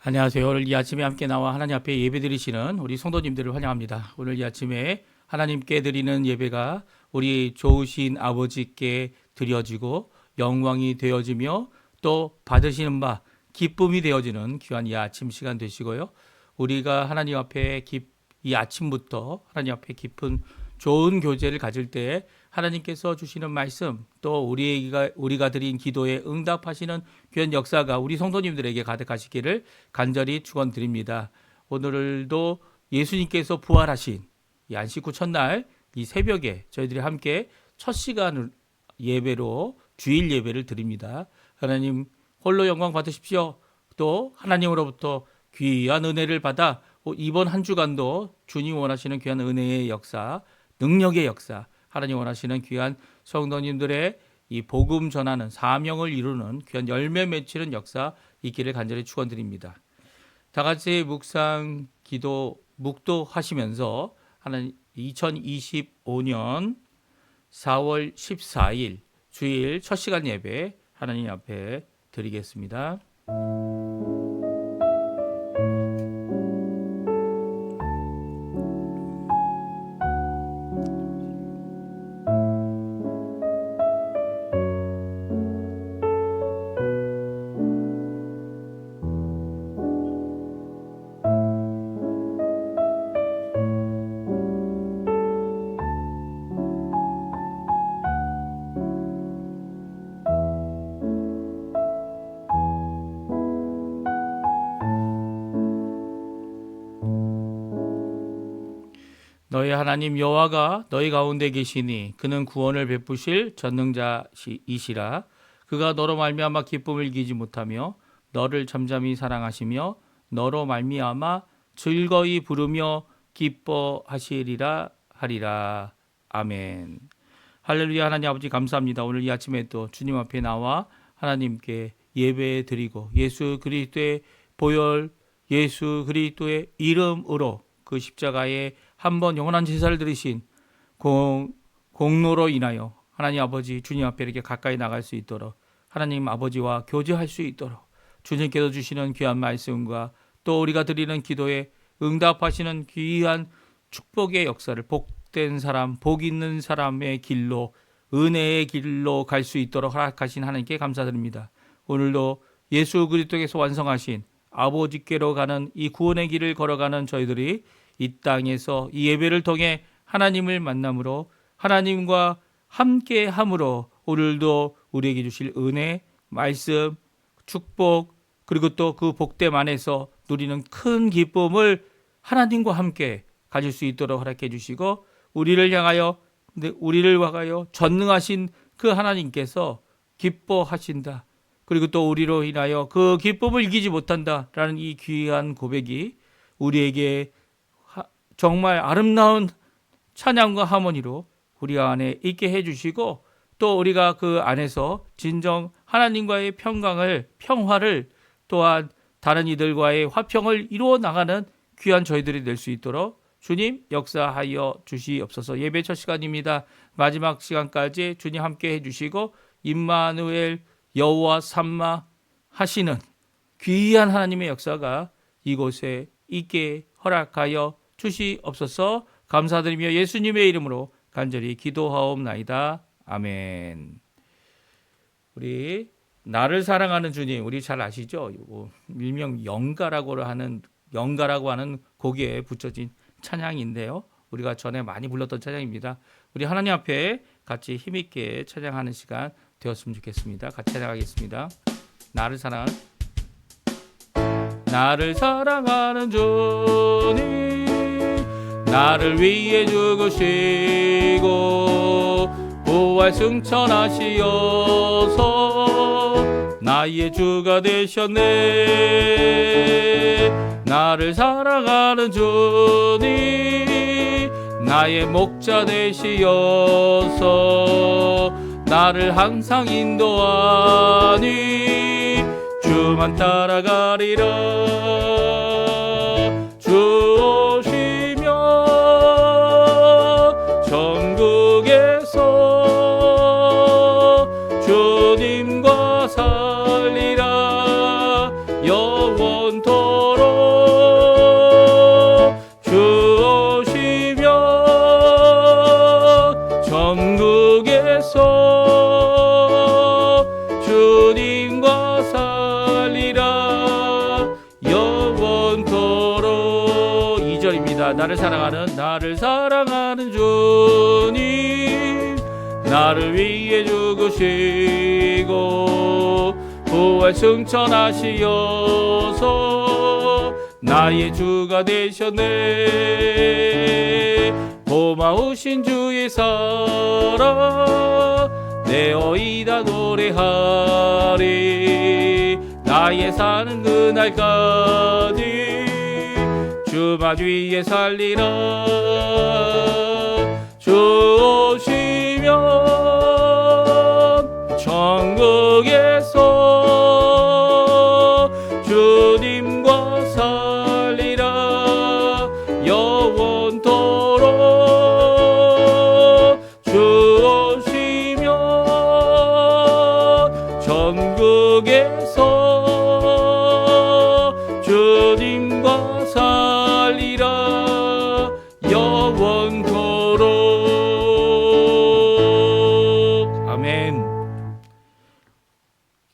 안녕하세요. 오늘 이 아침에 함께 나와 하나님 앞에 예배 드리시는 우리 성도님들을 환영합니다. 오늘 이 아침에 하나님께 드리는 예배가 우리 좋으신 아버지께 드려지고 영광이 되어지며 또 받으시는 바 기쁨이 되어지는 귀한 이 아침 시간 되시고요. 우리가 하나님 앞에 이 아침부터 하나님 앞에 깊은 좋은 교제를 가질 때 하나님께서 주시는 말씀 또 우리가 드린 기도에 응답하시는 귀한 역사가 우리 성도님들에게 가득하시기를 간절히 축원드립니다. 오늘도 예수님께서 부활하신 이 안식 후 첫날 이 새벽에 저희들이 함께 첫 시간 예배로 주일 예배를 드립니다. 하나님 홀로 영광 받으십시오. 또 하나님으로부터 귀한 은혜를 받아 이번 한 주간도 주님 원하시는 귀한 은혜의 역사, 능력의 역사, 하나님 원하시는 귀한 성도님들의 이 복음 전하는 사명을 이루는 귀한 열매 맺히는 역사 있기를 간절히 축원드립니다. 다 같이 묵상, 기도, 묵도하시면서 하나님 2025년 4월 14일 주일 첫 시간 예배 하나님 앞에 드리겠습니다. 너희 하나님 여호와가 너희 가운데 계시니 그는 구원을 베푸실 전능자이시라. 그가 너로 말미암아 기쁨을 이기지 못하며 너를 잠잠히 사랑하시며 너로 말미암아 즐거이 부르며 기뻐하시리라 하리라. 아멘. 할렐루야. 하나님 아버지 감사합니다. 오늘 이 아침에 또 주님 앞에 나와 하나님께 예배 드리고 예수 그리스도의 보혈, 예수 그리스도의 이름으로 그 십자가에 한번 영원한 제사를 드리신 공로로 인하여 하나님 아버지 주님 앞에 이렇게 가까이 나갈 수 있도록 하나님 아버지와 교제할 수 있도록 주님께서 주시는 귀한 말씀과 또 우리가 드리는 기도에 응답하시는 귀한 축복의 역사를 복된 사람, 복 있는 사람의 길로 은혜의 길로 갈 수 있도록 허락하신 하나님께 감사드립니다. 오늘도 예수 그리스도께서 완성하신 아버지께로 가는 이 구원의 길을 걸어가는 저희들이 이 땅에서 이 예배를 통해 하나님을 만남으로 하나님과 함께 함으로 오늘도 우리에게 주실 은혜, 말씀, 축복 그리고 또 그 복됨 안에서 누리는 큰 기쁨을 하나님과 함께 가질 수 있도록 허락해 주시고 우리를 향하여 전능하신 그 하나님께서 기뻐하신다. 그리고 또 우리로 인하여 그 기쁨을 이기지 못한다라는 이 귀한 고백이 우리에게 정말 아름다운 찬양과 하모니로 우리 안에 있게 해주시고 또 우리가 그 안에서 진정 하나님과의 평화를 또한 다른 이들과의 화평을 이루어 나가는 귀한 저희들이 될 수 있도록 주님 역사하여 주시옵소서. 예배 첫 시간입니다. 마지막 시간까지 주님 함께 해주시고 임마누엘 여호와 삼마 하시는 귀한 하나님의 역사가 이곳에 있게 허락하여 주시옵소서. 감사드리며 예수님의 이름으로 간절히 기도하옵나이다. 아멘. 우리 나를 사랑하는 주님, 우리 잘 아시죠? 일명 영가라고 하는 곡에 붙여진 찬양인데요. 우리가 전에 많이 불렀던 찬양입니다. 우리 하나님 앞에 같이 힘있게 찬양하는 시간 되었으면 좋겠습니다. 같이 찬양하겠습니다. 나를 사랑하는 주님, 나를 위해 죽으시고 부활 승천하시어서 나의 주가 되셨네. 나를 사랑하는 주님, 나의 목자 되시어서 나를 항상 인도하니 주만 따라가리라. 주 오시면 전국에서 주님과 살리라. 영원토록 나를 사랑하는 주님, 나를 위해 죽으시고 부활 승천하시어서 나의 주가 되셨네. 고마우신 주의 사랑 내 어이다 노래하리. 나의 사는 그날까지 주만 위에 살리라. 주 오시면 천국에서 주님과 살리라. 영원토록 주 오시면 천국에서 주님과 살리라. 영원토록. 아멘.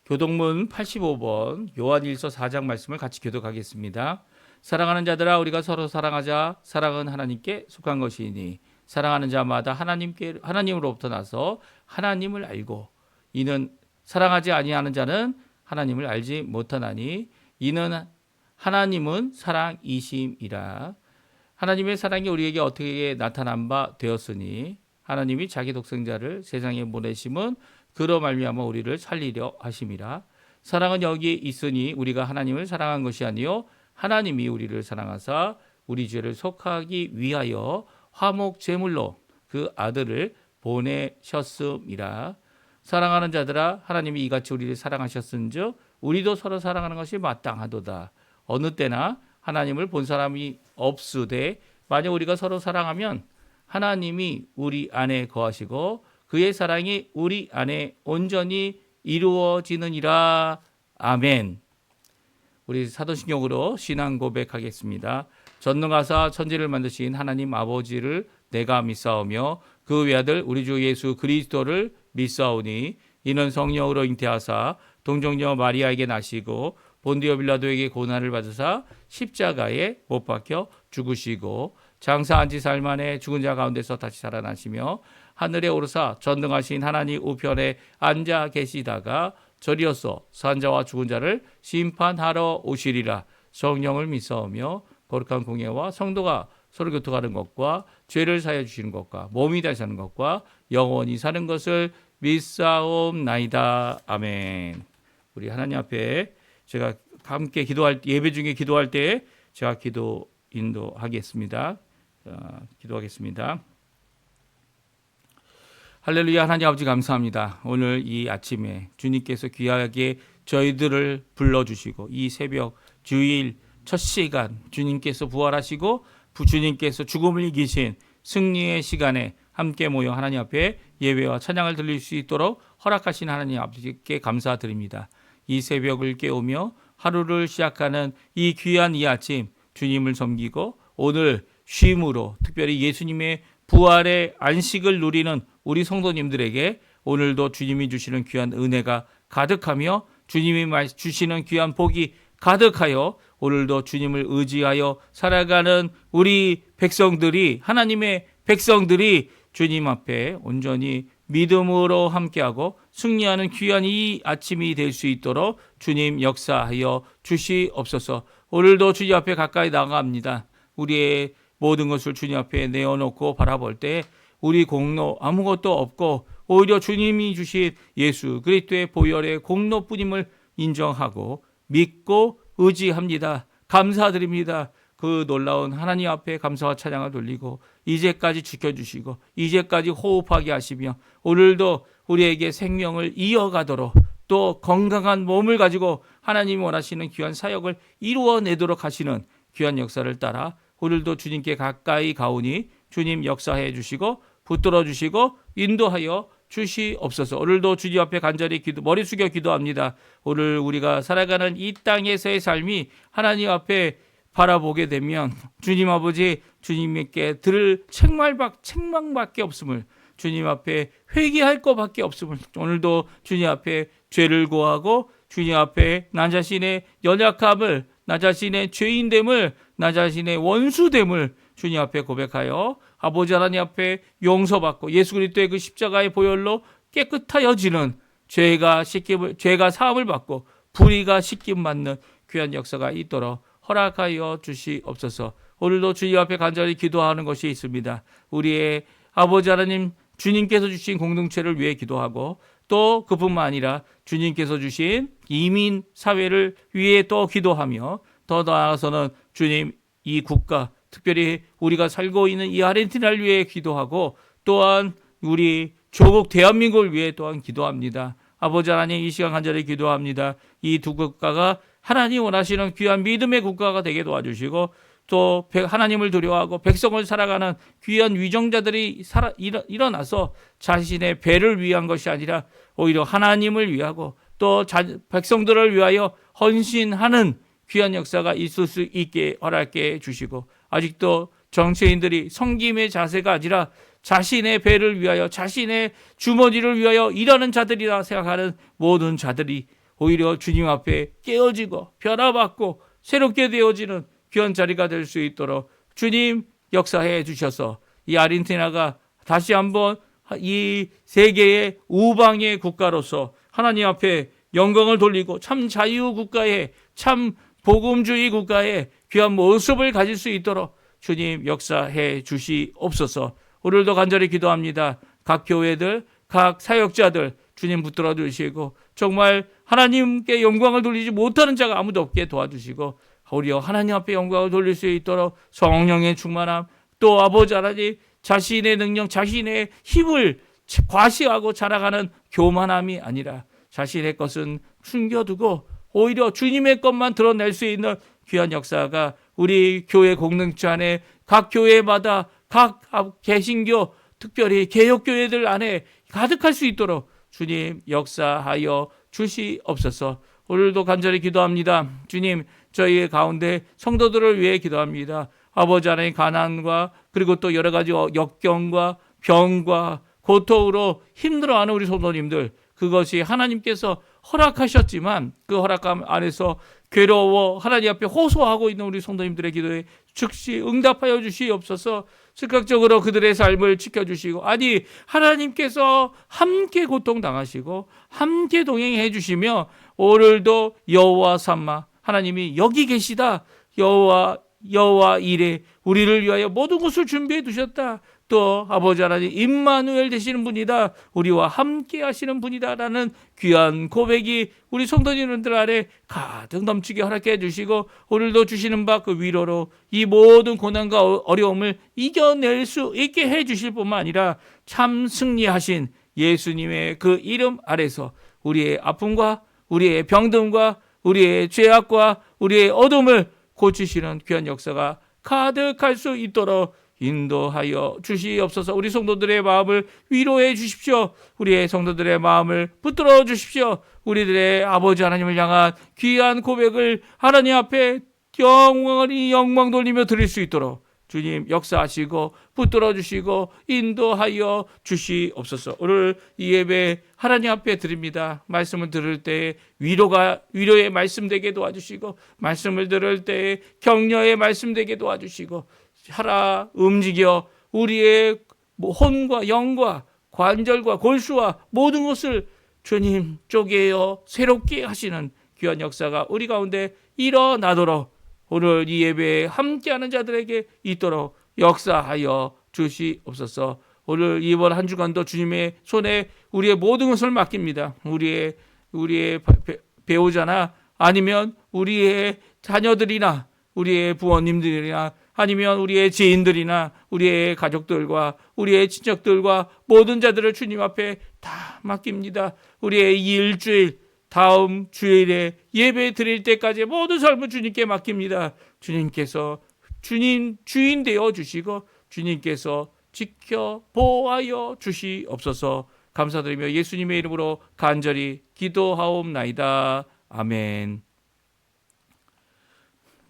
교독문 85번 요한일서 4장 말씀을 같이 교독하겠습니다. 사랑하는 자들아, 우리가 서로 사랑하자. 사랑은 하나님께 속한 것이니 사랑하는 자마다 하나님으로부터 나서 하나님을 알고, 이는 사랑하지 아니하는 자는 하나님을 알지 못하나니 이는 하나님은 사랑이심이라. 하나님의 사랑이 우리에게 어떻게 나타난 바 되었으니 하나님이 자기 독생자를 세상에 보내심은 그로 말미암아 우리를 살리려 하심이라. 사랑은 여기 있으니 우리가 하나님을 사랑한 것이 아니요 하나님이 우리를 사랑하사 우리 죄를 속하기 위하여 화목 제물로 그 아들을 보내셨음이라. 사랑하는 자들아, 하나님이 이같이 우리를 사랑하셨은즉 우리도 서로 사랑하는 것이 마땅하도다. 어느 때나 하나님을 본 사람이 없으되 만약 우리가 서로 사랑하면 하나님이 우리 안에 거하시고 그의 사랑이 우리 안에 온전히 이루어지느니라. 아멘. 우리 사도신경으로 신앙 고백하겠습니다. 전능하사 천지를 만드신 하나님 아버지를 내가 믿사오며 그 외아들 우리 주 예수 그리스도를 믿사오니 이는 성령으로 잉태하사 동정녀 마리아에게 나시고 본디오 빌라도에게 고난을 받으사 십자가에 못 박혀 죽으시고 장사한 지 사흘 만에 죽은 자 가운데서 다시 살아나시며 하늘에 오르사 전능하신 하나님 우편에 앉아 계시다가 저리어서 산자와 죽은 자를 심판하러 오시리라. 성령을 믿사오며 거룩한 공예와 성도가 서로 교통하는 것과 죄를 사해 주시는 것과 몸이 다시 사는 것과 영원히 사는 것을 믿사옵나이다. 아멘. 우리 하나님 앞에 제가 함께 예배 중에 기도할 때 제가 기도 인도하겠습니다. 기도하겠습니다. 할렐루야. 하나님 아버지 감사합니다. 오늘 이 아침에 주님께서 귀하게 저희들을 불러주시고 이 새벽 주일 첫 시간 주님께서 부활하시고 주님께서 죽음을 이기신 승리의 시간에 함께 모여 하나님 앞에 예배와 찬양을 드릴 수 있도록 허락하신 하나님 아버지께 감사드립니다. 이 새벽을 깨우며 하루를 시작하는 이 귀한 이 아침 주님을 섬기고 오늘 쉼으로 특별히 예수님의 부활의 안식을 누리는 우리 성도님들에게 오늘도 주님이 주시는 귀한 은혜가 가득하며 주님이 주시는 귀한 복이 가득하여 오늘도 주님을 의지하여 살아가는 우리 백성들이 하나님의 백성들이 주님 앞에 온전히 믿음으로 함께하고 승리하는 귀한 이 아침이 될 수 있도록 주님 역사하여 주시옵소서. 오늘도 주님 앞에 가까이 나갑니다. 우리의 모든 것을 주님 앞에 내어놓고 바라볼 때 우리 공로 아무것도 없고 오히려 주님이 주신 예수 그리스도의 보혈의 공로뿐임을 인정하고 믿고 의지합니다. 감사드립니다. 그 놀라운 하나님 앞에 감사와 찬양을 돌리고 이제까지 지켜주시고 이제까지 호흡하게 하시며 오늘도 우리에게 생명을 이어가도록 또 건강한 몸을 가지고 하나님이 원하시는 귀한 사역을 이루어내도록 하시는 귀한 역사를 따라 오늘도 주님께 가까이 가오니 주님 역사해 주시고 붙들어 주시고 인도하여 주시옵소서. 오늘도 주님 앞에 간절히 머리 숙여 기도합니다. 오늘 우리가 살아가는 이 땅에서의 삶이 하나님 앞에 바라보게 되면 주님 아버지 주님께 들을 책망밖에 없음을 주님 앞에 회개할 것밖에 없음을 오늘도 주님 앞에 죄를 고하고 주님 앞에 나 자신의 연약함을 나 자신의 죄인됨을 나 자신의 원수됨을 주님 앞에 고백하여 아버지 하나님 앞에 용서받고 예수 그리스도의 그 십자가의 보혈로 깨끗하여지는 죄가 사함을 받고 불의가 씻김 받는 귀한 역사가 있도록 허락하여 주시옵소서. 오늘도 주님 앞에 간절히 기도하는 것이 있습니다. 우리의 아버지 하나님 주님께서 주신 공동체를 위해 기도하고 또 그뿐만 아니라 주님께서 주신 이민 사회를 위해 또 기도하며 더 나아가서는 주님 이 국가 특별히 우리가 살고 있는 이 아르헨티나를 위해 기도하고 또한 우리 조국 대한민국을 위해 또한 기도합니다. 아버지 하나님 이 시간 간절히 기도합니다. 이 두 국가가 하나님 원하시는 귀한 믿음의 국가가 되게 도와주시고 또 하나님을 두려워하고 백성을 살아가는 귀한 위정자들이 일어나서 자신의 배를 위한 것이 아니라 오히려 하나님을 위하고 또 백성들을 위하여 헌신하는 귀한 역사가 있을 수 있게 허락해 주시고 아직도 정치인들이 섬김의 자세가 아니라 자신의 배를 위하여 자신의 주머니를 위하여 일하는 자들이라 생각하는 모든 자들이 오히려 주님 앞에 깨어지고 변화받고 새롭게 되어지는 귀한 자리가 될 수 있도록 주님 역사해 주셔서 이 아르헨티나가 다시 한번 이 세계의 우방의 국가로서 하나님 앞에 영광을 돌리고 참 자유국가에 참 복음주의 국가의 귀한 모습을 가질 수 있도록 주님 역사해 주시옵소서. 오늘도 간절히 기도합니다. 각 교회들, 각 사역자들 주님 붙들어 주시고 정말 하나님께 영광을 돌리지 못하는 자가 아무도 없게 도와주시고 오히려 하나님 앞에 영광을 돌릴 수 있도록 성령의 충만함 또 아버지 하나님 자신의 능력, 자신의 힘을 과시하고 자랑하는 교만함이 아니라 자신의 것은 숨겨두고 오히려 주님의 것만 드러낼 수 있는 귀한 역사가 우리 교회 공동체 안에 각 교회마다 각 개신교 특별히 개혁교회들 안에 가득할 수 있도록 주님 역사하여 주시옵소서. 오늘도 간절히 기도합니다. 주님 저희 가운데 성도들을 위해 기도합니다. 아버지 하나님 가난과 그리고 또 여러 가지 역경과 병과 고통으로 힘들어하는 우리 성도님들 그것이 하나님께서 허락하셨지만 그 허락감 안에서 괴로워 하나님 앞에 호소하고 있는 우리 성도님들의 기도에 즉시 응답하여 주시옵소서. 즉각적으로 그들의 삶을 지켜주시고 아니 하나님께서 함께 고통당하시고 함께 동행해 주시며 오늘도 여호와 삼마 하나님이 여기 계시다. 여호와 이레 우리를 위하여 모든 것을 준비해 두셨다. 또 아버지 하나님 임마누엘 되시는 분이다. 우리와 함께 하시는 분이다라는 귀한 고백이 우리 성도님들 안에 가득 넘치게 허락해 주시고 오늘도 주시는 바 그 위로로 이 모든 고난과 어려움을 이겨낼 수 있게 해 주실 뿐만 아니라 참 승리하신 예수님의 그 이름 아래서 우리의 아픔과 우리의 병듦과 우리의 죄악과 우리의 어둠을 고치시는 귀한 역사가 가득할 수 있도록 인도하여 주시옵소서. 우리 성도들의 마음을 위로해 주십시오. 우리의 성도들의 마음을 붙들어 주십시오. 우리들의 아버지 하나님을 향한 귀한 고백을 하나님 앞에 영원히 영광 돌리며 드릴 수 있도록 주님 역사하시고 붙들어 주시고 인도하여 주시옵소서. 오늘 이 예배 하나님 앞에 드립니다. 말씀을 들을 때 위로의 말씀 되게 도와주시고 말씀을 들을 때 격려의 말씀 되게 도와주시고 하라 움직여 우리의 혼과 영과 관절과 골수와 모든 것을 주님 쪼개어 새롭게 하시는 귀한 역사가 우리 가운데 일어나도록 오늘 이 예배에 함께하는 자들에게 있도록 역사하여 주시옵소서. 오늘 이번 한 주간도 주님의 손에 우리의 모든 것을 맡깁니다. 우리의 배우자나 아니면 우리의 자녀들이나 우리의 부모님들이나 아니면 우리의 지인들이나 우리의 가족들과 우리의 친척들과 모든 자들을 주님 앞에 다 맡깁니다. 우리의 이 일주일 다음 주일에 예배 드릴 때까지 모든 삶을 주님께 맡깁니다. 주님께서 주님 주인 되어 주시고 주님께서 지켜 보호하여 주시옵소서. 감사드리며 예수님의 이름으로 간절히 기도하옵나이다. 아멘.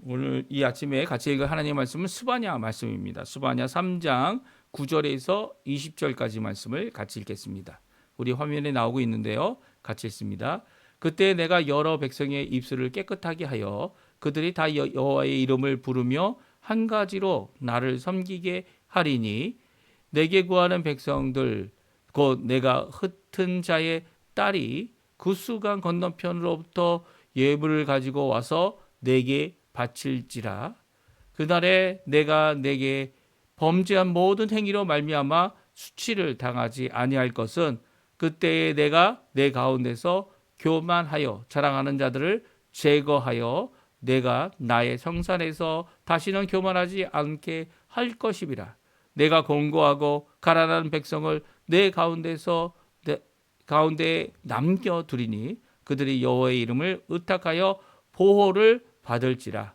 오늘 이 아침에 같이 읽을 하나님의 말씀은 스바냐 말씀입니다. 스바냐 3장 9절에서 20절까지 말씀을 같이 읽겠습니다. 우리 화면에 나오고 있는데요. 같이 읽습니다. 그때 내가 여러 백성의 입술을 깨끗하게 하여 그들이 다 여호와의 이름을 부르며 한 가지로 나를 섬기게 하리니 내게 구하는 백성들 곧 내가 흩은 자의 딸이 구스강 건너편으로부터 예물을 가지고 와서 내게 바칠지라. 그날에 내가 내게 범죄한 모든 행위로 말미암아 수치를 당하지 아니할 것은 그때에 내가 내 가운데서 교만하여 자랑하는 자들을 제거하여 내가 나의 성산에서 다시는 교만하지 않게 할 것이라. 내가 공고하고 가난한 백성을 내 가운데에 남겨두리니 그들이 여호와의 이름을 의탁하여 보호를 받을지라.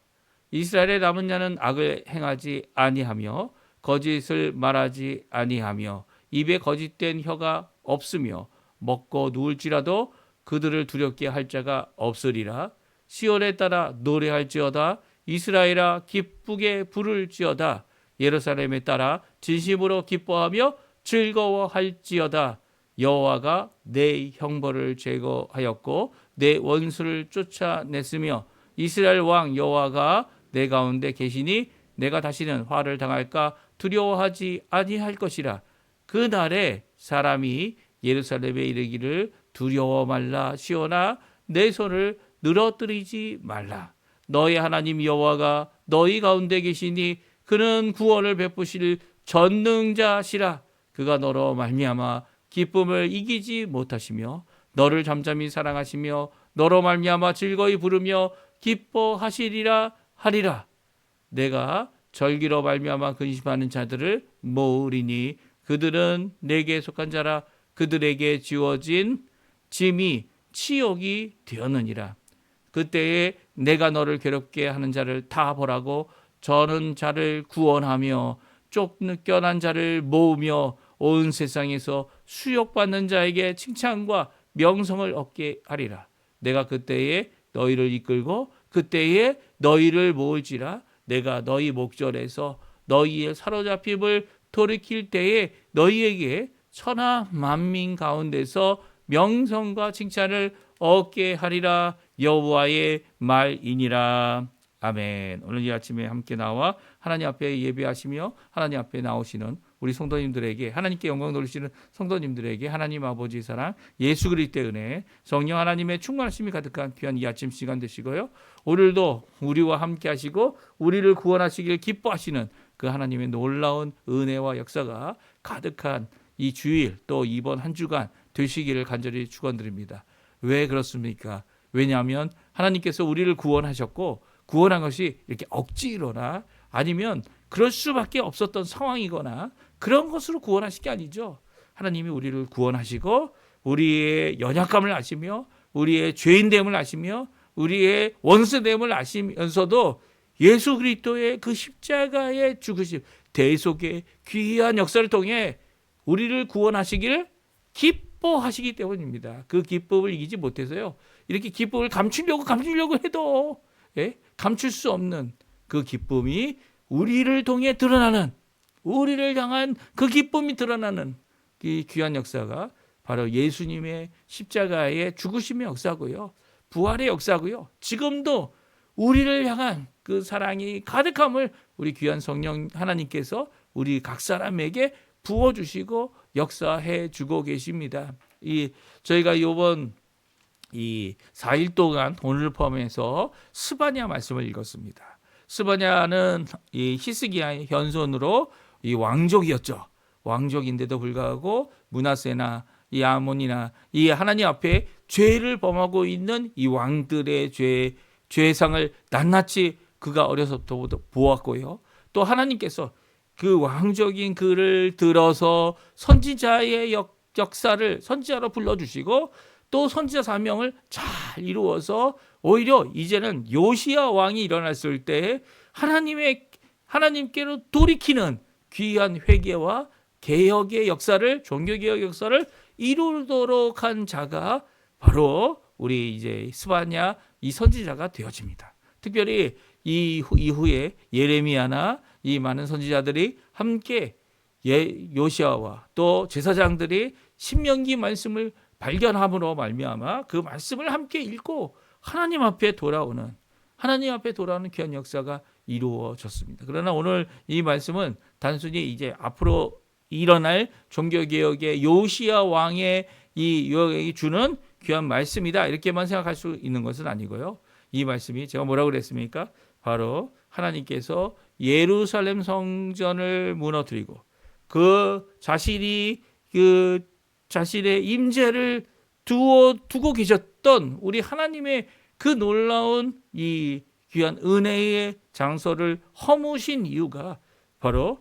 이스라엘의 남은 자는 악을 행하지 아니하며 거짓을 말하지 아니하며 입에 거짓된 혀가 없으며 먹고 누울지라도 그들을 두렵게 할 자가 없으리라. 시온에 따라 노래할지어다. 이스라엘아 기쁘게 부를지어다. 예루살렘에 따라 진심으로 기뻐하며 즐거워할지어다. 여호와가 내 형벌을 제거하였고 내 원수를 쫓아냈으며 이스라엘 왕 여호와가 내 가운데 계시니 내가 다시는 화를 당할까 두려워하지 아니할 것이라. 그 날에 사람이 예루살렘에 이르기를 두려워 말라. 시온아 내 손을 늘어뜨리지 말라. 너희 하나님 여호와가 너희 가운데 계시니 그는 구원을 베푸실 전능자시라. 그가 너로 말미암아 기쁨을 이기지 못하시며 너를 잠잠히 사랑하시며 너로 말미암아 즐거이 부르며 기뻐하시리라 하리라. 내가 절기로 말미암아 근심하는 자들을 모으리니 그들은 내게 속한 자라. 그들에게 지워진 짐이 치욕이 되었느니라. 그때에 내가 너를 괴롭게 하는 자를 다 보라고 저는 자를 구원하며 쫓겨난 자를 모으며 온 세상에서 수욕받는 자에게 칭찬과 명성을 얻게 하리라. 내가 그때에 너희를 이끌고 그때에 너희를 모을지라. 내가 너희 목전에서 너희의 사로잡힘을 돌이킬 때에 너희에게 천하 만민 가운데서 명성과 칭찬을 얻게 하리라. 여호와의 말이니라. 아멘. 오늘 이 아침에 함께 나와 하나님 앞에 예배하시며 하나님 앞에 나오시는 우리 성도님들에게, 하나님께 영광 돌리시는 성도님들에게 하나님 아버지 사랑, 예수 그리스도의 은혜, 성령 하나님의 충만하심이 가득한 귀한 이 아침 시간 되시고요. 오늘도 우리와 함께 하시고 우리를 구원하시길 기뻐하시는 그 하나님의 놀라운 은혜와 역사가 가득한 이 주일 또 이번 한 주간 되시기를 간절히 축원드립니다. 왜 그렇습니까? 왜냐하면 하나님께서 우리를 구원하셨고 구원한 것이 이렇게 억지로나 아니면 그럴 수밖에 없었던 상황이거나 그런 것으로 구원하신 게 아니죠. 하나님이 우리를 구원하시고 우리의 연약감을 아시며 우리의 죄인됨을 아시며 우리의 원수됨을 아시면서도 예수 그리스도의 그 십자가의 죽으심, 대속의 귀한 역사를 통해 우리를 구원하시기를 기뻐하시기 때문입니다. 그 기쁨을 이기지 못해서요. 이렇게 기쁨을 감추려고 해도 감출 수 없는 그 기쁨이 우리를 통해 드러나는, 우리를 향한 그 기쁨이 드러나는 이 귀한 역사가 바로 예수님의 십자가의 죽으심의 역사고요. 부활의 역사고요. 지금도 우리를 향한 그 사랑이 가득함을 우리 귀한 성령 하나님께서 우리 각 사람에게 부어주시고 역사해 주고 계십니다. 저희가 이번 4일 동안 오늘 포함해서 스바냐 말씀을 읽었습니다. 스바냐는 이 히스기야의 현손으로 이 왕족이었죠. 왕족인데도 불구하고 므낫세나 이 아몬이나 이 하나님 앞에 죄를 범하고 있는 이 왕들의 죄상을 낱낱이 그가 어려서부터 보았고요. 또 하나님께서 그 왕적인 그를 들어서 선지자의 역사를 선지자로 불러주시고 또 선지자 사명을 잘 이루어서 오히려 이제는 요시야 왕이 일어났을 때 하나님께로 돌이키는 귀한 회개와 개혁의 역사를, 종교개혁 역사를 이루도록 한 자가 바로 우리 이제 스바냐 이 선지자가 되어집니다. 특별히 이후에 예레미야나 이 많은 선지자들이 함께 요시야와 또 제사장들이 신명기 말씀을 발견함으로 말미암아 그 말씀을 함께 읽고 하나님 앞에 돌아오는 하나님 앞에 돌아오는 귀한 역사가 이루어졌습니다. 그러나 오늘 이 말씀은 단순히 이제 앞으로 일어날 종교개혁의 요시야 왕의 이 요약이 주는 귀한 말씀이다 이렇게만 생각할 수 있는 것은 아니고요. 이 말씀이 제가 뭐라고 그랬습니까? 바로 하나님께서 예루살렘 성전을 무너뜨리고 그 자신이 그 자신의 임재를 두고 계셨던 우리 하나님의 그 놀라운 이 귀한 은혜의 장소를 허무신 이유가 바로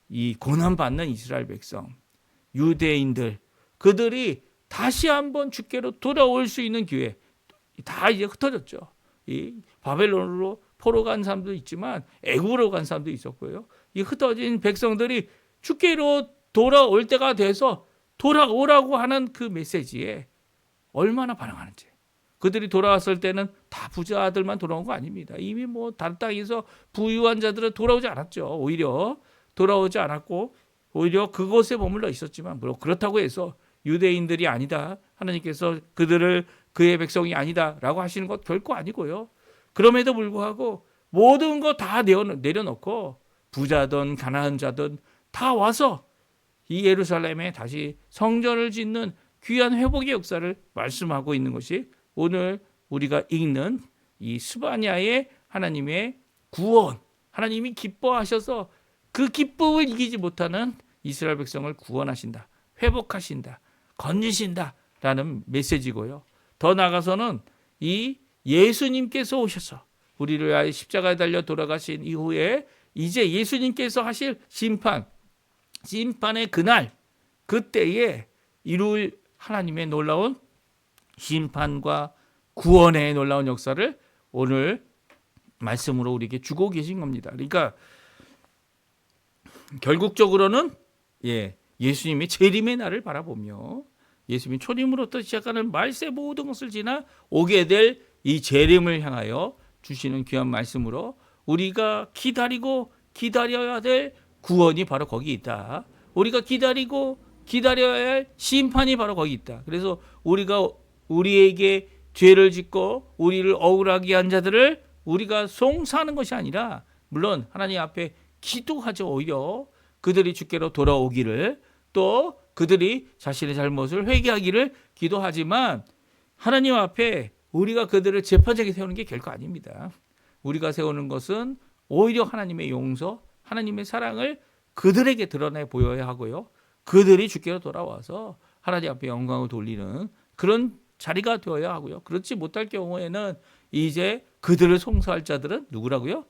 이 고난받는 이스라엘 백성, 유대인들, 그들이 다시 한번 주께로 돌아올 수 있는 기회, 다 이제 흩어졌죠. 이 바벨론으로 포로 간 사람도 있지만 애굽으로 간 사람도 있었고요. 이 흩어진 백성들이 주께로 돌아올 때가 돼서 돌아오라고 하는 그 메시지에 얼마나 반응하는지. 그들이 돌아왔을 때는 다 부자들만 돌아온 거 아닙니다. 이미 뭐 다른 땅에서 부유한 자들은 돌아오지 않았죠. 오히려 돌아오지 않았고 오히려 그곳에 머물러 있었지만 물론 그렇다고 해서 유대인들이 아니다. 하나님께서 그들을 그의 백성이 아니다라고 하시는 것 결코 아니고요. 그럼에도 불구하고 모든 거 다 내려놓고 부자든 가난한 자든 다 와서 이 예루살렘에 다시 성전을 짓는 귀한 회복의 역사를 말씀하고 있는 것이 오늘 우리가 읽는 이 스바냐의 하나님의 구원, 하나님이 기뻐하셔서 그 기쁨을 이기지 못하는 이스라엘 백성을 구원하신다, 회복하신다, 건지신다라는 메시지고요. 더 나아가서는 이 예수님께서 오셔서 우리를 위하여 십자가에 달려 돌아가신 이후에 이제 예수님께서 하실 심판의 그날, 그때에 이룰 하나님의 놀라운 심판과 구원의 놀라운 역사를 오늘 말씀으로 우리에게 주고 계신 겁니다. 그러니까 결국적으로는 예수님의 재림의 날을 바라보며 예수님이 초림으로부터 시작하는 말세 모든 것을 지나 오게 될 이 재림을 향하여 주시는 귀한 말씀으로 우리가 기다려야 될 구원이 바로 거기 있다. 우리가 기다려야 할 심판이 바로 거기 있다. 그래서 우리가 우리에게 죄를 짓고 우리를 억울하게 한 자들을 우리가 송사하는 것이 아니라 물론 하나님 앞에 기도하죠. 오히려 그들이 주께로 돌아오기를 또 그들이 자신의 잘못을 회개하기를 기도하지만 하나님 앞에 우리가 그들을 재판장에 세우는 게 결코 아닙니다. 우리가 세우는 것은 오히려 하나님의 용서, 하나님의 사랑을 그들에게 드러내 보여야 하고요. 그들이 주께로 돌아와서 하나님 앞에 영광을 돌리는 그런 자리가 되어야 하고요. 그렇지 못할 경우에는 이제 그들을 송사할 자들은 누구라고요?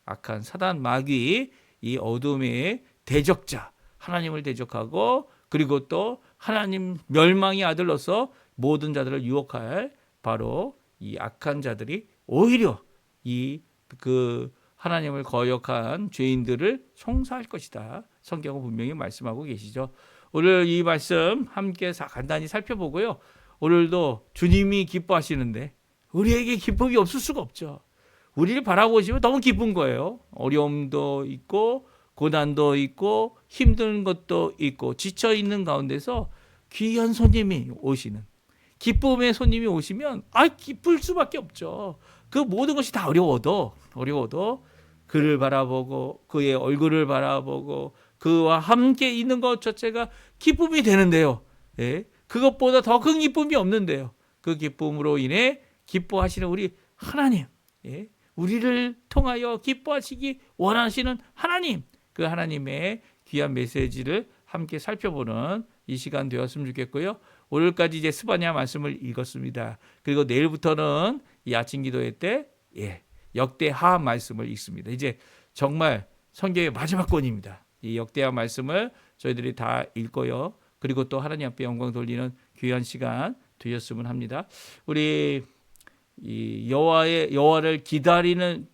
악한 사단 마귀, 이 어둠의 대적자, 하나님을 대적하고 그리고 또 하나님 멸망의 아들로서 모든 자들을 유혹할 바로 이 악한 자들이 오히려 그 하나님을 거역한 죄인들을 송사할 것이다. 성경은 분명히 말씀하고 계시죠. 오늘 이 말씀 함께 간단히 살펴보고요. 오늘도 주님이 기뻐하시는데 우리에게 기쁨이 없을 수가 없죠. 우리를 바라보시면 너무 기쁜 거예요. 어려움도 있고 고난도 있고 힘든 것도 있고 지쳐 있는 가운데서 귀한 손님이 오시는 기쁨의 손님이 오시면 기쁠 수밖에 없죠. 그 모든 것이 다 어려워도 그를 바라보고 그의 얼굴을 바라보고 그와 함께 있는 것 자체가 기쁨이 되는데요. 그것보다 더 큰 기쁨이 없는데요. 그 기쁨으로 인해 기뻐하시는 우리 하나님, 우리를 통하여 기뻐하시기 원하시는 하나님, 그 하나님의 귀한 메시지를 함께 살펴보는 이 시간 되었으면 좋겠고요. 오늘까지 이제 스바냐 말씀을 읽었습니다. 그리고 내일부터는 이 아침 기도회 때 역대하 말씀을 읽습니다. 이제 정말 성경의 마지막 권입니다. 이 역대하 말씀을 저희들이 다 읽고요. 그리고 또 하나님 앞에 영광 돌리는 귀한 시간 되셨으면 합니다. 우리 이 여호와를 기다리는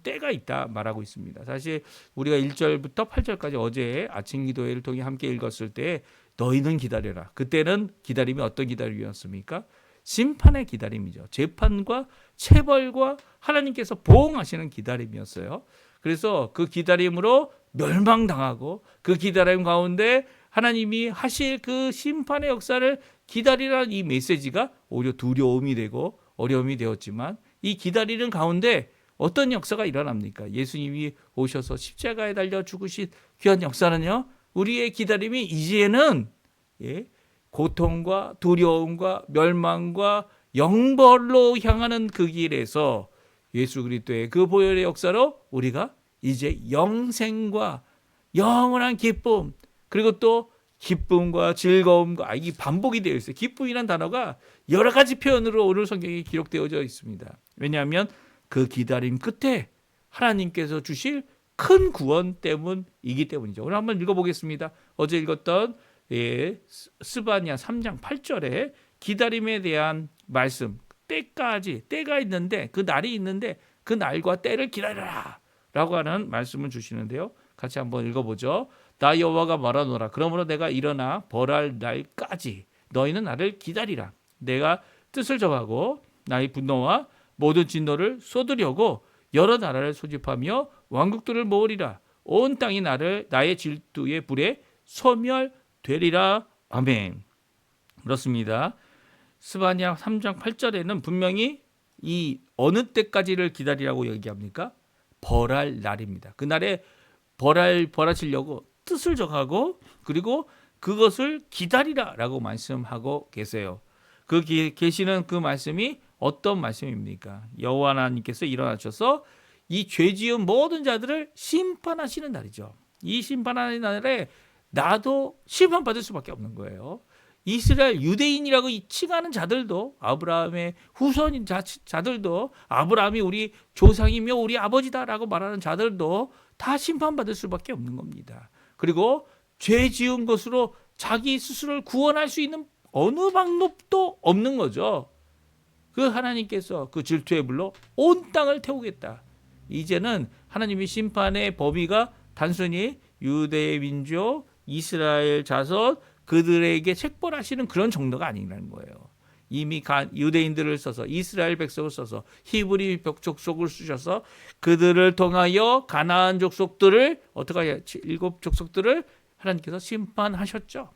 때가 있다 말하고 있습니다. 사실 우리가 1절부터 8절까지 어제 아침 기도회를 통해 함께 읽었을 때 너희는 기다려라. 그때는 기다림이 어떤 기다림이었습니까? 심판의 기다림이죠. 재판과 체벌과 하나님께서 보응하시는 기다림이었어요. 그래서 그 기다림으로 멸망당하고 그 기다림 가운데 하나님이 하실 그 심판의 역사를 기다리라는 이 메시지가 오히려 두려움이 되고 어려움이 되었지만 이 기다리는 가운데 어떤 역사가 일어납니까? 예수님이 오셔서 십자가에 달려 죽으신 귀한 역사는요, 우리의 기다림이 이제는 고통과 두려움과 멸망과 영벌로 향하는 그 길에서 예수 그리스도의 그 보혈의 역사로 우리가 이제 영생과 영원한 기쁨, 그리고 또 기쁨과 즐거움과, 이 반복이 되어 있어요. 기쁨이란 단어가 여러 가지 표현으로 오늘 성경에 기록되어져 있습니다. 왜냐하면 그 기다림 끝에 하나님께서 주실 큰 구원 때문이기 때문이죠. 오늘 한번 읽어보겠습니다. 어제 읽었던 스바냐 3장 8절에 기다림에 대한 말씀, 때가 있는데, 그 날이 있는데 그 날과 때를 기다려라 라고 하는 말씀을 주시는데요. 같이 한번 읽어보죠. 나 여호와가 말하노라. 그러므로 내가 일어나 벌할 날까지 너희는 나를 기다리라. 내가 뜻을 정하고 나의 분노와 모든 진노를 쏟으려고 여러 나라를 소집하며 왕국들을 모으리라. 온 땅이 나의 질투의 불에 소멸되리라. 아멘. 그렇습니다. 스바냐 3장 8절에는 분명히 이 어느 때까지를 기다리라고 얘기합니까? 벌할 날입니다. 그날에 벌하시려고 뜻을 정하고 그리고 그것을 기다리라라고 말씀하고 계세요. 그 계시는 그 말씀이 어떤 말씀입니까? 여호와 하나님께서 일어나셔서 이 죄지은 모든 자들을 심판하시는 날이죠. 이 심판하는 날에 나도 심판받을 수밖에 없는 거예요. 이스라엘 유대인이라고 칭하는 자들도, 아브라함의 후손인 자들도, 아브라함이 우리 조상이며 우리 아버지다라고 말하는 자들도 다 심판받을 수밖에 없는 겁니다. 그리고 죄 지은 것으로 자기 스스로를 구원할 수 있는 어느 방법도 없는 거죠. 그 하나님께서 그 질투의 불로 온 땅을 태우겠다. 이제는 하나님의 심판의 범위가 단순히 유대의 민족, 이스라엘 자손, 그들에게 책벌하시는 그런 정도가 아니라는 거예요. 이미 유대인들을 써서, 이스라엘 백성을 써서, 히브리 족속을 쓰셔서 그들을 통하여 가나안 족속들을 어떻게 해야, 7 족속들을 하나님께서 심판하셨죠.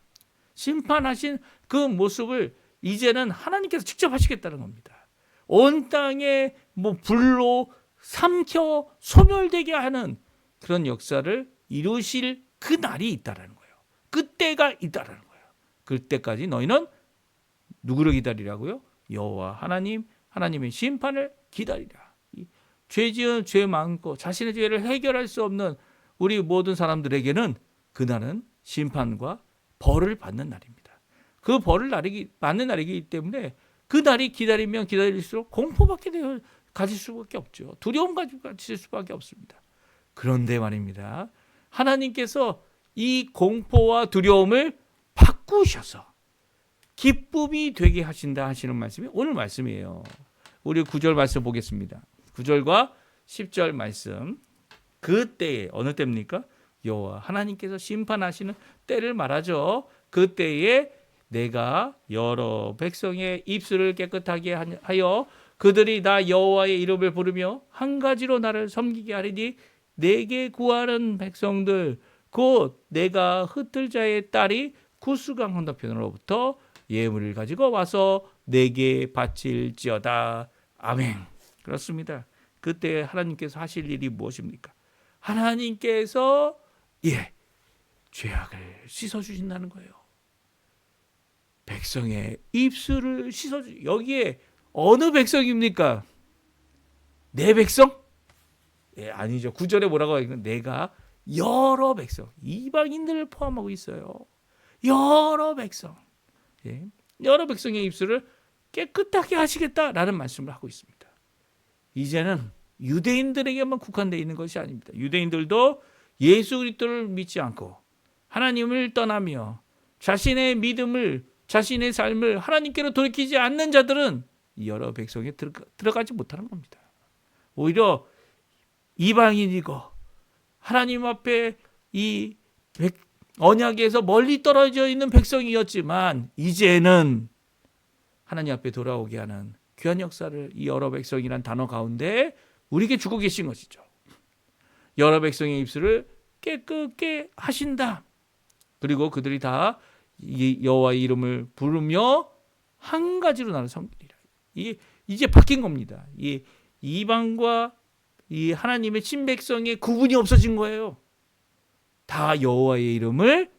심판하신 그 모습을 이제는 하나님께서 직접 하시겠다는 겁니다. 온 땅에 불로 삼켜 소멸되게 하는 그런 역사를 이루실 그 날이 있다라는 거예요. 그때가 있다라는 거예요. 그때까지 너희는 누구를 기다리라고요? 여호와 하나님의 심판을 기다리라. 죄 지은 죄 많고 자신의 죄를 해결할 수 없는 우리 모든 사람들에게는 그날은 심판과 벌을 받는 날입니다. 그 벌을 받는 날이기 때문에 그 날이 기다리면 기다릴수록 공포밖에 가질 수밖에 없죠. 두려움 가질 수밖에 없습니다. 그런데 말입니다. 하나님께서 이 공포와 두려움을 바꾸셔서 기쁨이 되게 하신다 하시는 말씀이 오늘 말씀이에요. 우리 9절 말씀 보겠습니다. 9절과 10절 말씀. 그때에, 어느 때입니까? 여호와 하나님께서 심판하시는 때를 말하죠. 그때에 내가 여러 백성의 입술을 깨끗하게 하여 그들이 나 여호와의 이름을 부르며 한 가지로 나를 섬기게 하리니 내게 구하는 백성들 곧 내가 흩을 자의 딸이 구스강 건너편으로부터 예물을 가지고 와서 내게 바칠지어다. 아멘. 그렇습니다. 그때 하나님께서 하실 일이 무엇입니까? 하나님께서 죄악을 씻어주신다는 거예요. 백성의 입술을 씻어주. 여기에 어느 백성입니까? 내 백성? 아니죠. 9절에 뭐라고 하니까 내가 여러 백성, 이방인들을 포함하고 있어요. 여러 백성, 여러 백성의 입술을 깨끗하게 하시겠다라는 말씀을 하고 있습니다. 이제는 유대인들에게만 국한되어 있는 것이 아닙니다. 유대인들도 예수 그리스도를 믿지 않고 하나님을 떠나며 자신의 믿음을, 자신의 삶을 하나님께로 돌이키지 않는 자들은 여러 백성에 들어가지 못하는 겁니다. 오히려 이방인이고 하나님 앞에 이 언약에서 멀리 떨어져 있는 백성이었지만 이제는 하나님 앞에 돌아오게 하는 귀한 역사를 이 여러 백성이란 단어 가운데 우리에게 주고 계신 것이죠. 여러 백성의 입술을 깨끗게 하신다. 그리고 그들이 다 여호와의 이름을 부르며 한 가지로 나를 섬기리라. 이 이제 바뀐 겁니다. 이 이방과 이 하나님의 친백성의 구분이 없어진 거예요. 다 여호와의 이름을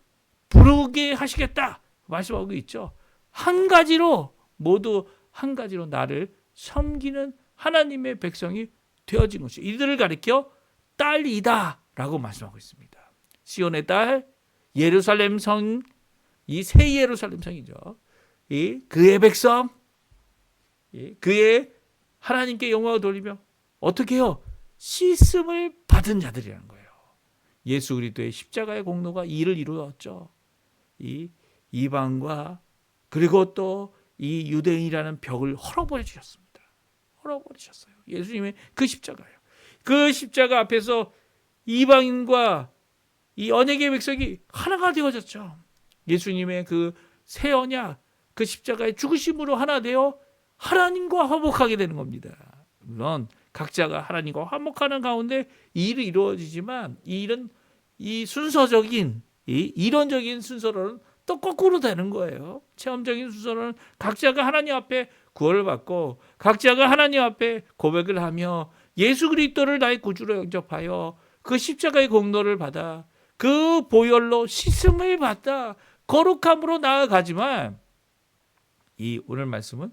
부르게 하시겠다 말씀하고 있죠. 한 가지로 모두 한 가지로 나를 섬기는 하나님의 백성이 되어진 것이죠. 이들을 가리켜 딸이다라고 말씀하고 있습니다. 시온의 딸, 예루살렘 성, 이 새 예루살렘 성이죠. 이 그의 백성, 그의 하나님께 영광을 돌리며 어떻게 해요? 씻음을 받은 자들이라는 거예요. 예수 그리스도의 십자가의 공로가 이를 이루었죠. 이 이방과 그리고 또 이 유대인이라는 벽을 헐어버려 주셨습니다. 헐어버리셨어요. 예수님의 그 십자가예요. 그 십자가 앞에서 이방인과 이 언약의 백성이 하나가 되어졌죠. 예수님의 그 새 언약, 그 십자가의 죽으심으로 하나 되어 하나님과 화목하게 되는 겁니다. 물론 각자가 하나님과 화목하는 가운데 이 일이 이루어지지만 이 일은 이 순서적인 이 이론적인 순서로는 또 거꾸로 되는 거예요. 체험적인 순서로는 각자가 하나님 앞에 구원을 받고 각자가 하나님 앞에 고백을 하며 예수 그리스도를 나의 구주로 영접하여 그 십자가의 공로를 받아 그 보혈로 씻음을 받아 거룩함으로 나아가지만 이 오늘 말씀은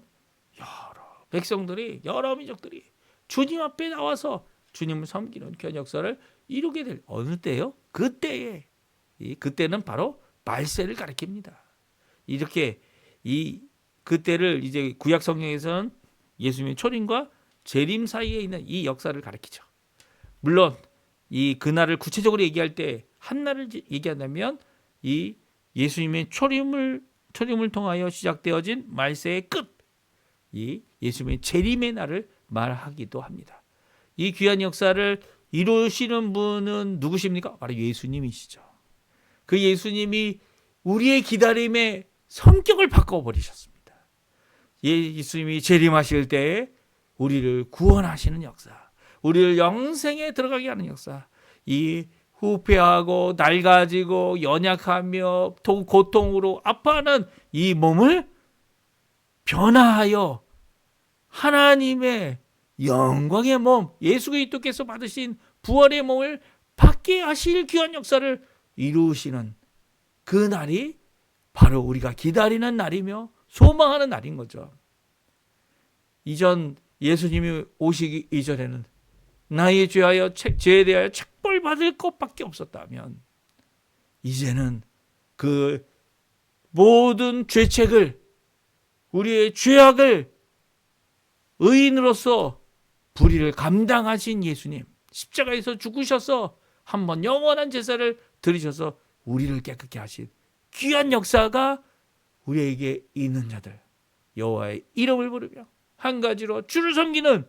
여러 백성들이 여러 민족들이 주님 앞에 나와서 주님을 섬기는 그런 역사를 이루게 될 어느 때요? 그때에 그때는 바로 말세를 가리킵니다. 이렇게 이 그때를 이제 구약 성경에서는 예수님의 초림과 재림 사이에 있는 이 역사를 가리키죠. 물론 이 그날을 구체적으로 얘기할 때 한 날을 얘기한다면 이 예수님의 초림을 통하여 시작되어진 말세의 끝, 이 예수님의 재림의 날을 말하기도 합니다. 이 귀한 역사를 이루시는 분은 누구십니까? 바로 예수님이시죠. 그 예수님이 우리의 기다림의 성격을 바꿔버리셨습니다. 예수님이 재림하실 때에 우리를 구원하시는 역사, 우리를 영생에 들어가게 하는 역사, 이 후패하고 낡아지고 연약하며 고통으로 아파하는 이 몸을 변화하여 하나님의 영광의 몸, 예수 그리스도께서 받으신 부활의 몸을 받게 하실 귀한 역사를 이루시는 그 날이 바로 우리가 기다리는 날이며 소망하는 날인 거죠. 이전 예수님이 오시기 이전에는 나의 죄에 대하여 책벌받을 것밖에 없었다면 이제는 그 모든 죄책을, 우리의 죄악을 의인으로서 불의를 감당하신 예수님, 십자가에서 죽으셔서 한번 영원한 제사를 드리셔서 우리를 깨끗게 하신 귀한 역사가 우리에게 있는 자들, 여호와의 이름을 부르며 한 가지로 주를 섬기는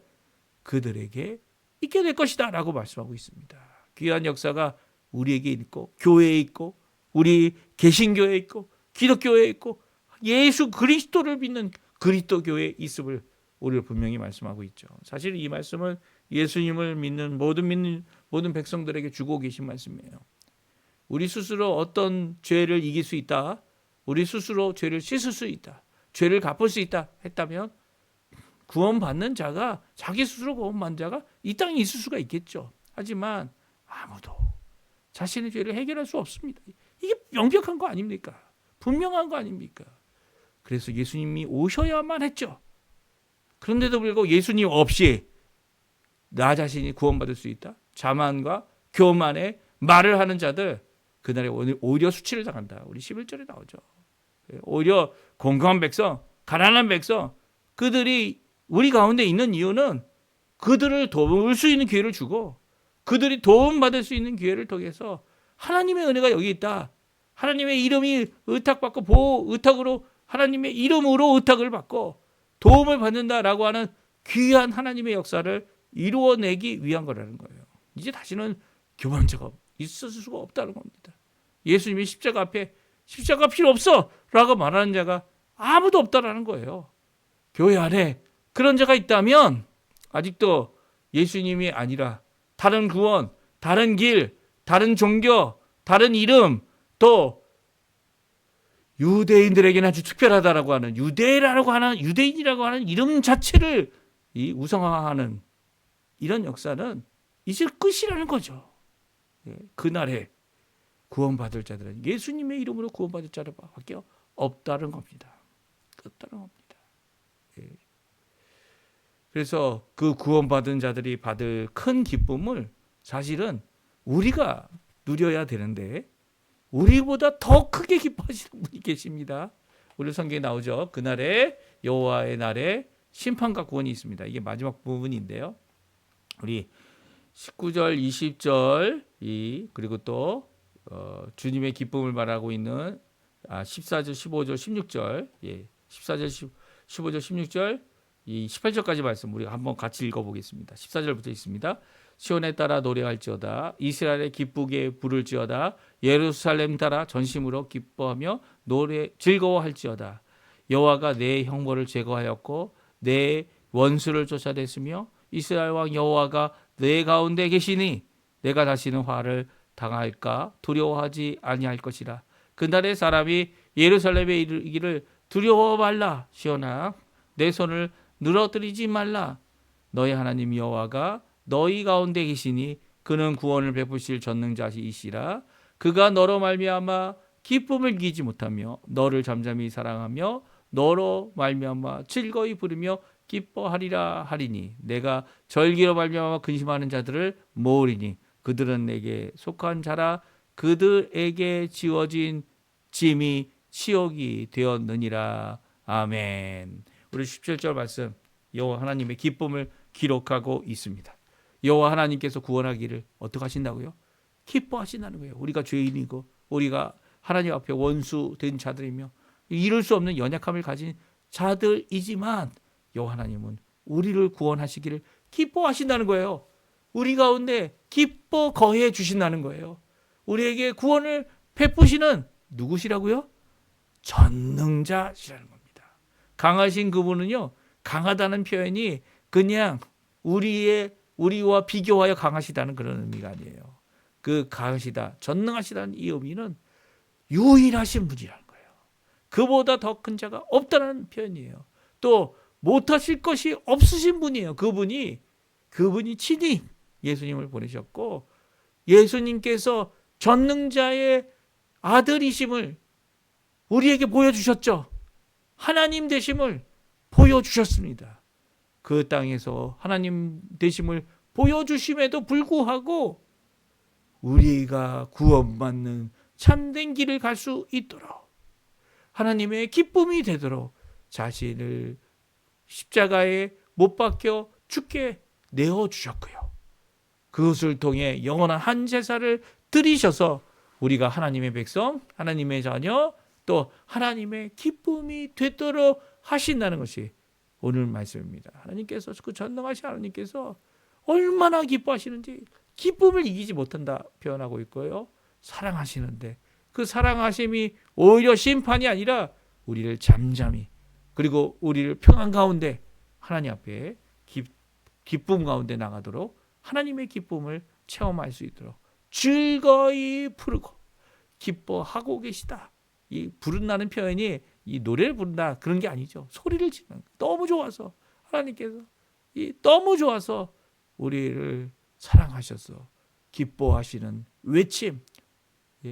그들에게 있게 될 것이다 라고 말씀하고 있습니다. 귀한 역사가 우리에게 있고 교회에 있고 우리 개신교회에 있고 기독교회에 있고 예수 그리스도를 믿는 그리스도 교회에 있음을 우리를 분명히 말씀하고 있죠. 사실 이 말씀은 예수님을 믿는 모든 백성들에게 주고 계신 말씀이에요. 우리 스스로 어떤 죄를 이길 수 있다, 우리 스스로 죄를 씻을 수 있다, 죄를 갚을 수 있다 했다면 구원받는 자가, 자기 스스로 구원받는 자가 이 땅에 있을 수가 있겠죠. 하지만 아무도 자신의 죄를 해결할 수 없습니다. 이게 명백한 거 아닙니까? 분명한 거 아닙니까? 그래서 예수님이 오셔야만 했죠. 그런데도 불구하고 예수님 없이 나 자신이 구원받을 수 있다? 자만과 교만의 말을 하는 자들, 그날에 오히려 수치를 당한다. 우리 11절에 나오죠. 오히려 공경한 백성, 가난한 백성, 그들이 우리 가운데 있는 이유는 그들을 도울 수 있는 기회를 주고 그들이 도움받을 수 있는 기회를 통해서 하나님의 은혜가 여기 있다. 하나님의 이름이 의탁받고 의탁으로 하나님의 이름으로 의탁을 받고 도움을 받는다라고 하는 귀한 하나님의 역사를 이루어내기 위한 거라는 거예요. 이제 다시는 교만자가 있을 수가 없다는 겁니다. 예수님이 십자가 앞에 십자가 필요 없어 라고 말하는 자가 아무도 없다라는 거예요. 교회 안에 그런 자가 있다면 아직도 예수님이 아니라 다른 구원, 다른 길, 다른 종교, 다른 이름, 또 유대인들에게는 아주 특별하다라고 하는 유대인이라고 하는 이름 자체를 이 우상화하는 이런 역사는 이제 끝이라는 거죠. 예, 그날에 구원받을 자들은 예수님의 이름으로 구원받을 자들밖에 없다는 겁니다. 없다는 겁니다. 예. 그래서 그 구원받은 자들이 받을 큰 기쁨을 사실은 우리가 누려야 되는데 우리보다 더 크게 기뻐하시는 분이 계십니다. 우리 성경에 나오죠. 그날에 여호와의 날에 심판과 구원이 있습니다. 이게 마지막 부분인데요. 우리 19절, 20절 그리고 또 주님의 기쁨을 말하고 있는 14절, 15절, 16절, 14절, 15절, 16절, 이 18절까지 말씀 우리가 한번 같이 읽어보겠습니다. 14절부터 있습니다. 시온에 따라 노래할지어다, 이스라엘에 기쁘게 부를지어다, 예루살렘 따라 전심으로 기뻐하며 노래 즐거워할지어다. 여호와가 내 형벌을 제거하였고 내 원수를 쫓아냈으며 이스라엘 왕 여호와가 내 가운데 계시니 내가 다시는 화를 당할까 두려워하지 아니할 것이라. 그날에 사람이 예루살렘에 이르기를 두려워 말라. 시온아 내 손을 늘어뜨리지 말라. 너희 하나님 여호와가 너희 가운데 계시니 그는 구원을 베푸실 전능자이시라. 그가 너로 말미암아 기쁨을 이기지 못하며 너를 잠잠히 사랑하며 너로 말미암아 즐거이 부르며 기뻐하리라 하리니 내가 절기로 말미암아 근심하는 자들을 모으리니 그들은 내게 속한 자라. 그들에게 지워진 짐이 치욕이 되었느니라. 아멘. 우리 17절 말씀 여호와 하나님의 기쁨을 기록하고 있습니다. 여호와 하나님께서 구원하기를 어떻게 하신다고요? 기뻐하신다는 거예요. 우리가 죄인이고 우리가 하나님 앞에 원수된 자들이며 이룰 수 없는 연약함을 가진 자들이지만 여호와 하나님은 우리를 구원하시기를 기뻐하신다는 거예요. 우리 가운데 기뻐 거해 주신다는 거예요. 우리에게 구원을 베푸시는 누구시라고요? 전능자시라는 겁니다. 강하신 그분은요, 강하다는 표현이 그냥 우리와 비교하여 강하시다는 그런 의미가 아니에요. 그 강하시다, 전능하시다는 이 의미는 유일하신 분이라는 거예요. 그보다 더 큰 자가 없다는 표현이에요. 또 못하실 것이 없으신 분이에요. 그분이 친히 예수님을 보내셨고 예수님께서 전능자의 아들이심을 우리에게 보여주셨죠. 하나님 되심을 보여주셨습니다. 그 땅에서 하나님 되심을 보여주심에도 불구하고 우리가 구원받는 참된 길을 갈 수 있도록 하나님의 기쁨이 되도록 자신을 십자가에 못 박혀 죽게 내어주셨고요. 그것을 통해 영원한 한 제사를 드리셔서 우리가 하나님의 백성, 하나님의 자녀, 또 하나님의 기쁨이 되도록 하신다는 것이 오늘 말씀입니다. 하나님께서 그 전능하신 하나님께서 얼마나 기뻐하시는지 기쁨을 이기지 못한다 표현하고 있고요. 사랑하시는데 그 사랑하심이 오히려 심판이 아니라 우리를 잠잠히 그리고 우리를 평안 가운데 하나님 앞에 기쁨 가운데 나가도록 하나님의 기쁨을 체험할 수 있도록 즐거이 부르고 기뻐하고 계시다. 이 부른다는 표현이 이 노래를 부른다 그런 게 아니죠. 소리를 지르는 너무 좋아서 하나님께서 너무 좋아서 우리를 사랑하셔서 기뻐하시는 외침,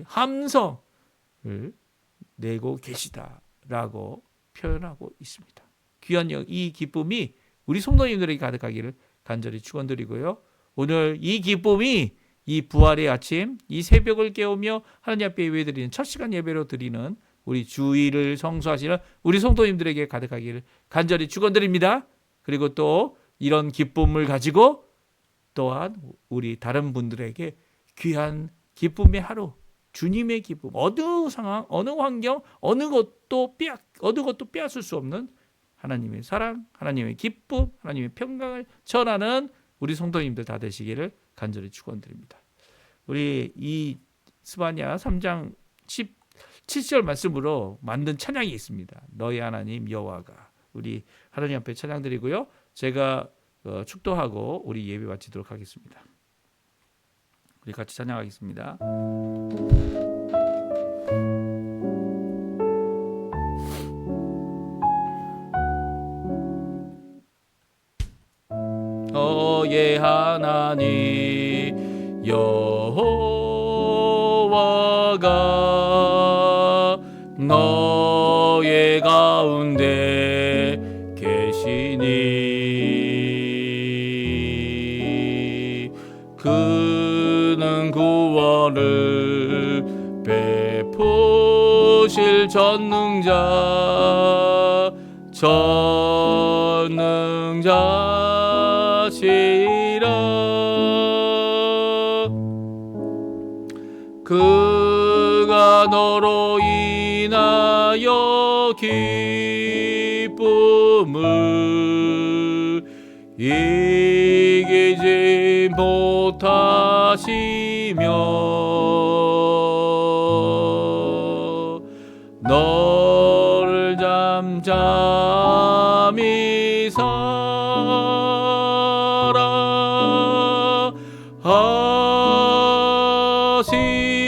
함성을 내고 계시다라고 표현하고 있습니다. 귀한 이 기쁨이 우리 성도님들에게 가득하기를 간절히 축원드리고요. 오늘 이 기쁨이 이 부활의 아침, 이 새벽을 깨우며 하나님 앞에 예배드리는 첫 시간 예배로 드리는 우리 주일을 성수하시는 우리 성도님들에게 가득하기를 간절히 축원드립니다. 그리고 또 이런 기쁨을 가지고 또한 우리 다른 분들에게 귀한 기쁨의 하루, 주님의 기쁨, 어느 상황, 어느 환경, 어느 것도 빼앗을 수 없는 하나님의 사랑, 하나님의 기쁨, 하나님의 평강을 전하는 우리 성도님들 다 되시기를 간절히 축원드립니다. 우리 이 스바냐 3장 17절 말씀으로 만든 찬양이 있습니다. 너희 하나님 여호와가. 우리 하나님 앞에 찬양드리고요. 제가 축도하고 우리 예배 마치도록 하겠습니다. 우리 같이 찬양하겠습니다. 너의 하나님 여호와가 너의 가운데 계시니 그는 구원을 베푸실 전능자시라. 그가 너로 인하여 기쁨을 이기지 못하시며 너를 잠잠히 살아 하시며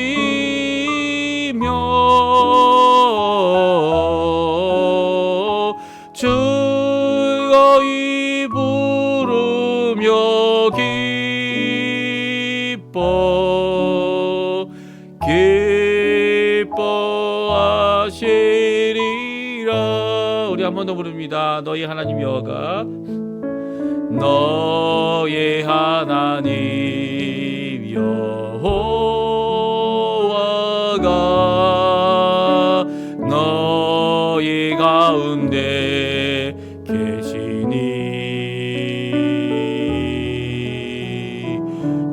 즐거이 부르며 기뻐하시리라. 우리 한 번 더 부릅니다. 너희 하나님 여호와가 너의 하나님 여호와가 너희 가운데 계시니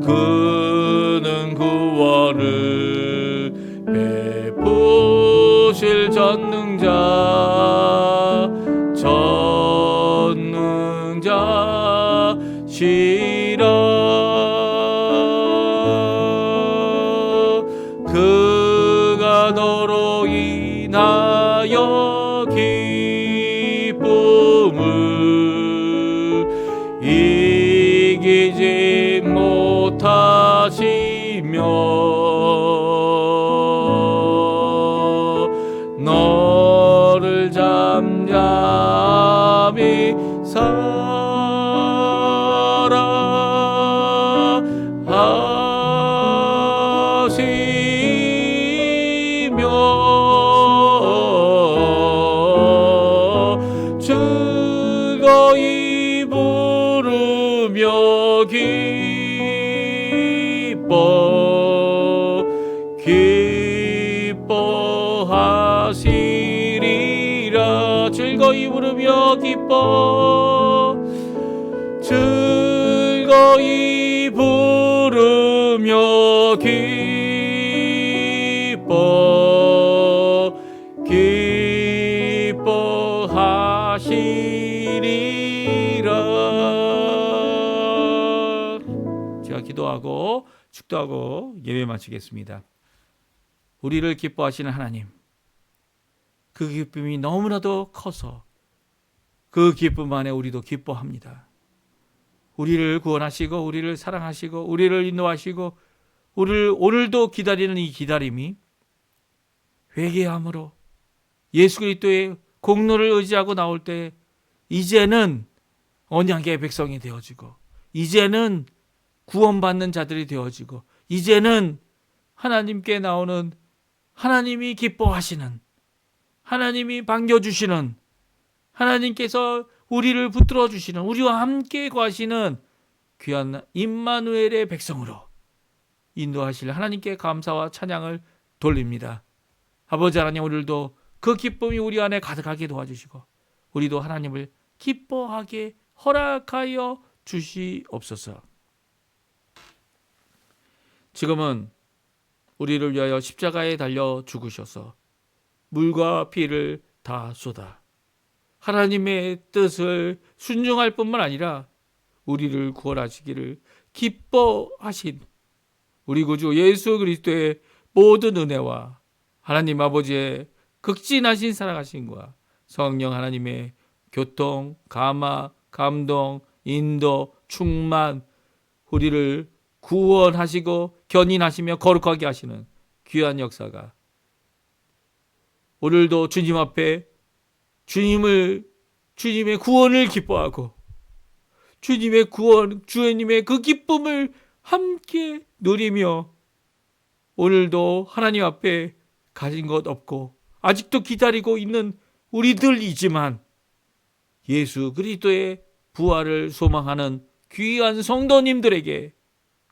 그는 구원을 베푸실 전능자시라. 그가 너로 인하여 기쁨을 이기지 못하시며 너를 잠잠히 살아 하시며 즐거이 부르며 기뻐하시리라. 즐거이 부르며 즐거이 부르며 기뻐하시리라. 제가 기도하고 축도하고 예배 마치겠습니다. 우리를 기뻐하시는 하나님, 그 기쁨이 너무나도 커서 그 기쁨 안에 우리도 기뻐합니다. 우리를 구원하시고 우리를 사랑하시고 우리를 인도하시고 우리를 오늘도 기다리는 이 기다림이 회개함으로 예수 그리스도의 공로를 의지하고 나올 때 이제는 언약의 백성이 되어지고 이제는 구원받는 자들이 되어지고 이제는 하나님께 나오는 하나님이 기뻐하시는, 하나님이 반겨주시는, 하나님께서 우리를 붙들어 주시는, 우리와 함께 거하시는 귀한 임마누엘의 백성으로 인도하실 하나님께 감사와 찬양을 돌립니다. 아버지 하나님, 오늘도 그 기쁨이 우리 안에 가득하게 도와주시고 우리도 하나님을 기뻐하게 허락하여 주시옵소서. 지금은 우리를 위하여 십자가에 달려 죽으셔서 물과 피를 다 쏟아 하나님의 뜻을 순종할 뿐만 아니라 우리를 구원하시기를 기뻐하신 우리 구주 예수 그리스도의 모든 은혜와 하나님 아버지의 극진하신 사랑하심과 성령 하나님의 교통, 감화, 감동, 인도, 충만, 우리를 구원하시고 견인하시며 거룩하게 하시는 귀한 역사가 오늘도 주님 앞에 주님의 구원을 기뻐하고 주님의 구원, 주님의 그 기쁨을 함께 누리며 오늘도 하나님 앞에 가진 것 없고 아직도 기다리고 있는 우리들이지만 예수 그리스도의 부활을 소망하는 귀한 성도님들에게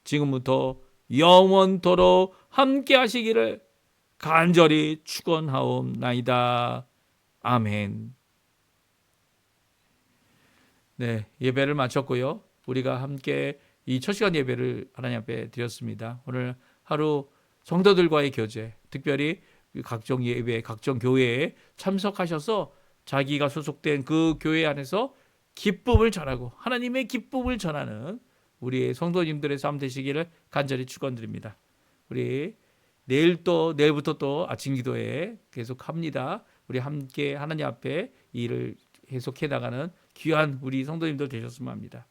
지금부터 영원토록 함께 하시기를 간절히 축원하옵나이다. 아멘. 네, 예배를 마쳤고요. 우리가 함께 이 첫 시간 예배를 하나님 앞에 드렸습니다. 오늘 하루 성도들과의 교제, 특별히 각종 예배, 각종 교회에 참석하셔서 자기가 소속된 그 교회 안에서 기쁨을 전하고 하나님의 기쁨을 전하는 우리의 성도님들의 삶 되시기를 간절히 축원드립니다. 우리 내일부터 또 아침 기도회 계속합니다. 우리 함께 하나님 앞에 이 일을 계속해 나가는 귀한 우리 성도님들 되셨으면 합니다.